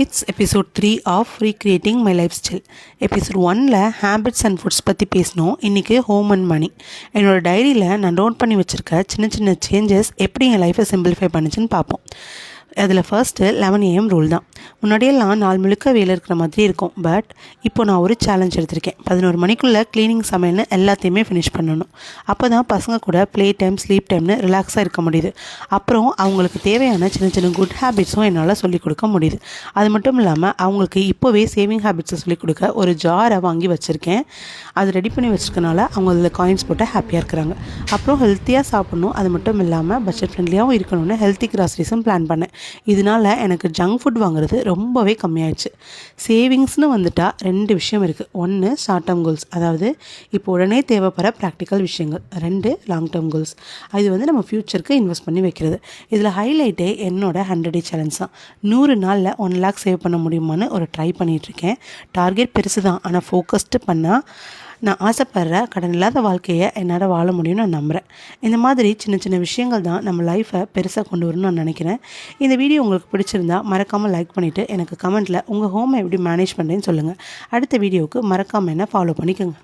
It's episode 3 of Recreating My Lifestyle. Episode 1ல habits and foods பற்றி பேசணும். இன்றைக்கி ஹோம் அண்ட் மணி. என்னோடய டைரியில் நான் நோட் பண்ணி வச்சுருக்க சின்ன சின்ன சேஞ்சஸ் எப்படி என் லைஃப்பை சிம்பிளிஃபை பண்ணுச்சுன்னு பார்ப்போம். அதில் ஃபர்ஸ்ட்டு 11 AM ரூல் தான். முன்னாடியெல்லாம் நாள் முழுக்க வேலை இருக்கிற மாதிரி இருக்கும். பட் இப்போ நான் ஒரு சேலஞ்ச் எடுத்திருக்கேன். 11 மணிக்குள்ளே க்ளீனிங் சமையல்னு எல்லாத்தையுமே ஃபினிஷ் பண்ணணும். அப்போ தான் பசங்க கூட ப்ளே டைம் ஸ்லீப் டைம்னு ரிலாக்ஸாக இருக்க முடியுது. அப்புறம் அவங்களுக்கு தேவையான சின்ன சின்ன குட் ஹேபிட்ஸும் என்னால் சொல்லிக் கொடுக்க முடியுது. அது மட்டும் இல்லாமல் அவங்களுக்கு இப்போவே சேவிங் ஹேபிட்ஸை சொல்லிக் கொடுக்க ஒரு ஜாரை வாங்கி வச்சுருக்கேன். அது ரெடி பண்ணி வச்சுருக்கனால அவங்க அதில் காயின்ஸ் போட்டு ஹாப்பியாக இருக்கிறாங்க. அப்புறம் ஹெல்த்தியாக சாப்பிட்ணும். அது மட்டும் இல்லாமல் பட்ஜெட் ஃப்ரெண்ட்லியாகவும் இருக்கணும்னு ஹெல்த்தி கிராசரிஸும் பிளான் பண்ணேன். இதனால் எனக்கு ஜங்க் ஃபுட் வாங்குறது ரொம்பவே கம்மியாயிடுச்சு. சேவிங்ஸ்னு வந்துட்டால் 2 விஷயம் இருக்குது. 1 ஷார்ட் டேர்ம் கோல்ஸ், அதாவது இப்போ உடனே தேவைப்படுற ப்ராக்டிக்கல் விஷயங்கள். 2 லாங் டேர்ம் கோல்ஸ், அது நம்ம ஃப்யூச்சருக்கு இன்வெஸ்ட் பண்ணி வைக்கிறது. இதில் ஹைலைட்டே என்னோட 100 டே சேலஞ்ச் தான். 100 நாளில் 1 lakh சேவ் பண்ண முடியுமான்னு ஒரு ட்ரை பண்ணிகிட்ருக்கேன். டார்கெட் பெருசு தான், ஆனால் ஃபோக்கஸ்டு பண்ணால் நான் ஆசைப்படுற கடன் இல்லாத வாழ்க்கையை என்னால் வாழ முடியும்னு நான் நம்புகிறேன். இந்த மாதிரி சின்ன சின்ன விஷயங்கள் தான் நம்ம லைஃப்பை பெருசாக கொண்டு வரணும்னு நான் நினைக்கிறேன். இந்த வீடியோ உங்களுக்கு பிடிச்சிருந்தா மறக்காமல் லைக் பண்ணிவிட்டு எனக்கு கமெண்ட்டில் உங்கள் ஹோமை எப்படி மேனேஜ் பண்ணுறேன்னு சொல்லுங்கள். அடுத்த வீடியோவுக்கு மறக்காமல் என்ன ஃபாலோ பண்ணிக்கோங்க.